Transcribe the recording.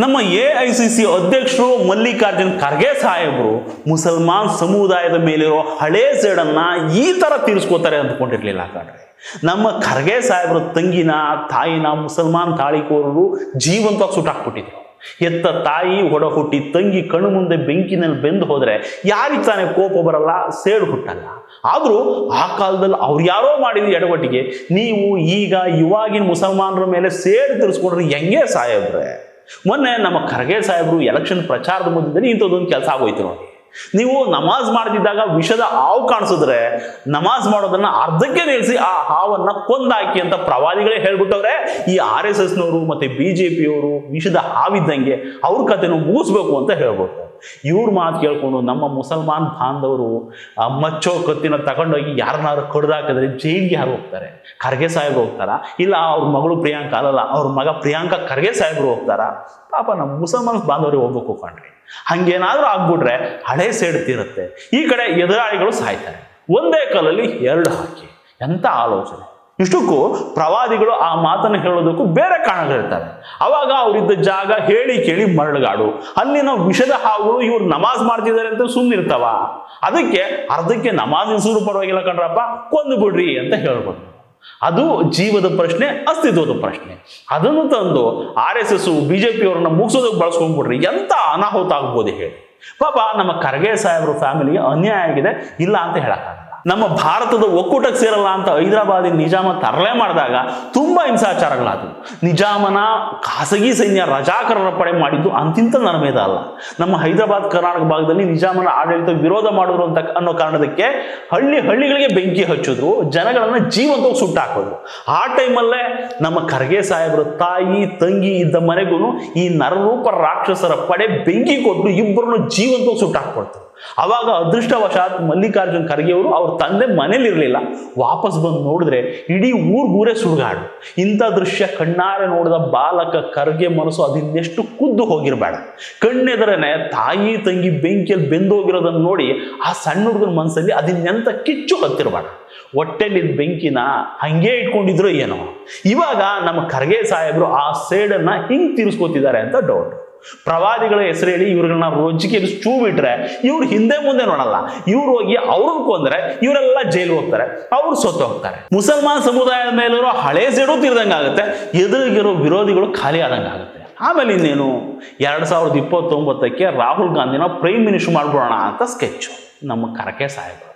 ನಮ್ಮ AICC ಅಧ್ಯಕ್ಷರು ಮಲ್ಲಿಕಾರ್ಜುನ್ ಖರ್ಗೆ ಸಾಹೇಬರು ಮುಸಲ್ಮಾನ್ ಸಮುದಾಯದ ಮೇಲಿರೋ ಹಳೆ ಸೇಡನ್ನ ಈ ತರ ತೀರಿಸ್ಕೋತಾರೆ ಅಂದ್ಕೊಂಡಿರ್ಲಿಲ್ಲ ಕಣ್ರಿ. ನಮ್ಮ ಖರ್ಗೆ ಸಾಹೇಬರ ತಂಗಿನ ತಾಯಿನ ಮುಸಲ್ಮಾನ್ ತಾಳಿಕೋರರು ಜೀವಂತವಾಗಿ ಸುಟ್ಟಾಕ್ಬಿಟ್ಟಿದ್ರು. ಎತ್ತ ತಾಯಿ ಒಡ ಹುಟ್ಟಿ ತಂಗಿ ಕಣ್ಣು ಮುಂದೆ ಬೆಂಕಿನಲ್ಲಿ ಬೆಂದು ಹೋದ್ರೆ ಯಾರಿಗೆ ತಾನೇ ಕೋಪ ಬರಲ್ಲ, ಸೇಡು ಹುಟ್ಟಲ್ಲ. ಆದ್ರೂ ಆ ಕಾಲದಲ್ಲಿ ಅವ್ರು ಯಾರೋ ಮಾಡಿದ ಎಡವಟ್ಟಿಗೆ ನೀವು ಈಗ ಇವಾಗಿನ ಮುಸಲ್ಮಾನರ ಮೇಲೆ ಸೇಡು ತೀರಿಸ್ಕೊಂಡ್ರೆ ಹೆಂಗೆ ಸಾಹೇಬ್ರೆ? ಮೊನ್ನೆ ನಮ್ಮ ಖರ್ಗೆ ಸಾಹೇಬರು ಎಲೆಕ್ಷನ್ ಪ್ರಚಾರದ ಮಧ್ಯದಲ್ಲಿ ಇಂಥದ್ದೊಂದು ಕೆಲಸ ಆಗೋಯ್ತು ನೋಡಿ. ನೀವು ನಮಾಜ್ ಮಾಡ್ತಿದ್ದಾಗ ವಿಷದ ಹಾವು ಕಾಣಿಸಿದ್ರೆ ನಮಾಜ್ ಮಾಡೋದನ್ನ ಅರ್ಧಕ್ಕೆ ನಿಲ್ಲಿಸಿ ಆ ಹಾವನ್ನ ಕೊಂದಾಕಿ ಅಂತ ಪ್ರವಾದಿಗಳೇ ಹೇಳ್ಬಿಟ್ಟವ್ರೆ. ಈ RSSನವರು ಮತ್ತೆ BJPಯವರು ವಿಷದ ಹಾವಿದ್ದಂಗೆ ಅವ್ರ ಕಥೆನೂ ಮುಗಿಸ್ಬೇಕು ಅಂತ ಹೇಳ್ಬೋದು. ಇವ್ರ ಮಾತು ಕೇಳ್ಕೊಂಡು ನಮ್ಮ ಮುಸಲ್ಮಾನ್ ಬಾಂಧವರು ಮಚ್ಚೋ ಕತ್ತಿನ ತಗೊಂಡೋಗಿ ಯಾರನ್ನಾರು ಕಡ್ದಾಕಿದ್ರೆ ಜೈಲಿಗೆ ಯಾರು ಹೋಗ್ತಾರೆ? ಖರ್ಗೆ ಸಾಹೇಬ್ರು ಹೋಗ್ತಾರ? ಇಲ್ಲ ಅವ್ರ ಮಗಳು ಪ್ರಿಯಾಂಕಾ, ಅಲ್ಲಲ್ಲ ಅವ್ರ ಮಗ ಪ್ರಿಯಾಂಕಾ ಖರ್ಗೆ ಸಾಹೇಬ್ರು ಹೋಗ್ತಾರ? ಪಾಪ ನಮ್ಮ ಮುಸಲ್ಮಾನ್ ಬಾಂಧವರಿಗೆ ಹೋಗ್ಬೇಕು ಕಾಣ್ರಿ. ಹಂಗೇನಾದ್ರೂ ಆಗ್ಬಿಟ್ರೆ ಹಳೆ ಸೇಡು ತೀರುತ್ತೆ. ಈ ಕಡೆ ಎದುರಾಳಿಗಳು ಸಾಯ್ತಾರೆ. ಒಂದೇ ಕಲ್ಲಲ್ಲಿ ಎರಡು ಹಾಕಿ, ಎಂತ ಆಲೋಚನೆ! ಇಷ್ಟಕ್ಕೂ ಪ್ರವಾದಿಗಳು ಆ ಮಾತನ್ನು ಹೇಳೋದಕ್ಕೂ ಬೇರೆ ಕಾರಣಗಳಿರ್ತಾರೆ. ಅವಾಗ ಅವರಿದ್ದ ಜಾಗ ಹೇಳಿ ಕೇಳಿ ಮರಳುಗಾಡು. ಅಲ್ಲಿನ ವಿಷದ ಹಾವುಗಳು ಇವ್ರು ನಮಾಜ್ ಮಾಡ್ತಿದ್ದಾರೆ ಅಂತ ಸುಮ್ಮನಿರ್ತಾವ. ಅದಕ್ಕೆ ಅರ್ಧಕ್ಕೆ ನಮಾಜ್ ನಿಲ್ಸಿದ್ರು ಪರವಾಗಿಲ್ಲ ಕಣ್ರಪ್ಪ, ಕೊಂದು ಬಿಡ್ರಿ ಅಂತ ಹೇಳ್ಬೋದು. ಅದು ಜೀವದ ಪ್ರಶ್ನೆ, ಅಸ್ತಿತ್ವದ ಪ್ರಶ್ನೆ. ಅದನ್ನು ತಂದು RSS BJPಯವ್ರನ್ನ ಮುಗಿಸೋದಕ್ಕೆ ಬಳಸ್ಕೊಂಡ್ಬಿಡ್ರಿ, ಎಂತ ಅನಾಹುತ ಆಗ್ಬೋದು ಹೇಳಿ. ಪಾಪ ನಮ್ಮ ಖರ್ಗೆ ಸಾಹೇಬ್ರ ಫ್ಯಾಮಿಲಿಗೆ ಅನ್ಯಾಯ ಆಗಿದೆ, ಇಲ್ಲ ಅಂತ ಹೇಳಕ್ಕಾಗಲ್ಲ. ನಮ್ಮ ಭಾರತದ ಒಕ್ಕೂಟಕ್ಕೆ ಸೇರಲ್ಲ ಅಂತ ಹೈದರಾಬಾದಿನ ನಿಜಾಮ ತರಲೆ ಮಾಡಿದಾಗ ತುಂಬಾ ಹಿಂಸಾಚಾರಗಳಾದವು. ನಿಜಾಮನ ಖಾಸಗಿ ಸೈನ್ಯ ರಜಾಕರರ ಪಡೆ ಮಾಡಿದ್ದು ಅಂತಿಂತ ನರಮೇಧ ಅಲ್ಲ. ನಮ್ಮ ಹೈದರಾಬಾದ್ ಕರ್ನಾಟಕ ಭಾಗದಲ್ಲಿ ನಿಜಾಮನ ಆಡಳಿತ ವಿರೋಧ ಮಾಡಿದ್ರು ಅಂತ ಅನ್ನೋ ಕಾರಣದಕ್ಕೆ ಹಳ್ಳಿಗಳಿಗೆ ಬೆಂಕಿ ಹಚ್ಚಿದ್ರು, ಜನಗಳನ್ನ ಜೀವಂತವಾಗಿ ಸುಟ್ಟಾಕಿದ್ರು. ಆ ಟೈಮಲ್ಲೇ ನಮ್ಮ ಖರ್ಗೆ ಸಾಹೇಬರ ತಾಯಿ ತಂಗಿ ಇದ್ದ ಮನೆಗೂ ಈ ನರರೂಪ ರಾಕ್ಷಸರ ಪಡೆ ಬೆಂಕಿ ಕೊಟ್ಟು ಇಬ್ಬರನ್ನು ಜೀವಂತವಾಗಿ ಸುಟ್ಟಾಕ್ಕೊಡ್ತಾರೆ. ಅವಾಗ ಅದೃಷ್ಟವಶಾತ್ ಮಲ್ಲಿಕಾರ್ಜುನ್ ಖರ್ಗೆ ಅವರು ಅವ್ರ ತಂದೆ ಮನೇಲಿರ್ಲಿಲ್ಲ. ವಾಪಸ್ ಬಂದು ನೋಡಿದ್ರೆ ಇಡೀ ಊರ್ಗೂರೇ ಸುಡುಗಾಡು. ಇಂಥ ದೃಶ್ಯ ಕಣ್ಣಾರೆ ನೋಡಿದ ಬಾಲಕ ಖರ್ಗೆ ಮನಸ್ಸು ಅದಿನ್ನೆಷ್ಟು ಕುದ್ದು ಹೋಗಿರ್ಬೇಡ. ಕಣ್ಣೆದರನೆ ತಾಯಿ ತಂಗಿ ಬೆಂಕಿಯಲ್ಲಿ ಬೆಂದೋಗಿರೋದನ್ನ ನೋಡಿ ಆ ಸಣ್ಣ ಹುಡುಗನ ಮನಸ್ಸಲ್ಲಿ ಅದಿನ್ನೆಂತ ಕಿಚ್ಚು ಹತ್ತಿರಬೇಡ. ಹೊಟ್ಟೆಲಿದ್ದ ಬೆಂಕಿನ ಹಂಗೆ ಇಟ್ಕೊಂಡಿದ್ರು ಏನೋ. ಇವಾಗ ನಮ್ಮ ಖರ್ಗೆ ಸಾಹೇಬರು ಆ ಸೇಡನ್ನ ಹಿಂಗ್ ತೀರಿಸ್ಕೋತಿದ್ದಾರೆ ಅಂತ ಡೌಟ್. ಪ್ರವಾದಿಗಳ ಹೆಸರು ಹೇಳಿ ಇವ್ರನ್ನ ರೋಜಿಕೆಯಲ್ಲಿ ಚೂ ಬಿಟ್ರೆ ಇವ್ರು ಹಿಂದೆ ಮುಂದೆ ನೋಡಲ್ಲ. ಇವ್ರು ಹೋಗಿ ಅವ್ರನ್ನ ಕೊಂದ್ರೆ ಇವರೆಲ್ಲ ಜೈಲು ಹೋಗ್ತಾರೆ, ಅವ್ರು ಸೊತ್ತು ಹೋಗ್ತಾರೆ. ಮುಸಲ್ಮಾನ್ ಸಮುದಾಯದ ಮೇಲಿರೋ ಹಳೆ ಸೇಡು ತೀರ್ದಂಗಾಗುತ್ತೆ, ಎದುರಿಗಿರೋ ವಿರೋಧಿಗಳು ಖಾಲಿ ಆದಂಗಾಗುತ್ತೆ. ಆಮೇಲೆ ಇನ್ನೇನು, 2029ಕ್ಕೆ ರಾಹುಲ್ ಗಾಂಧಿನ ಪ್ರೈಮ್ ಮಿನಿಸ್ಟರ್ ಮಾಡ್ಬಿಡೋಣ ಅಂತ ಸ್ಕೆಚ್ ನಮ್ಮ ಖರ್ಗೆ ಸಾಹೇಬರು.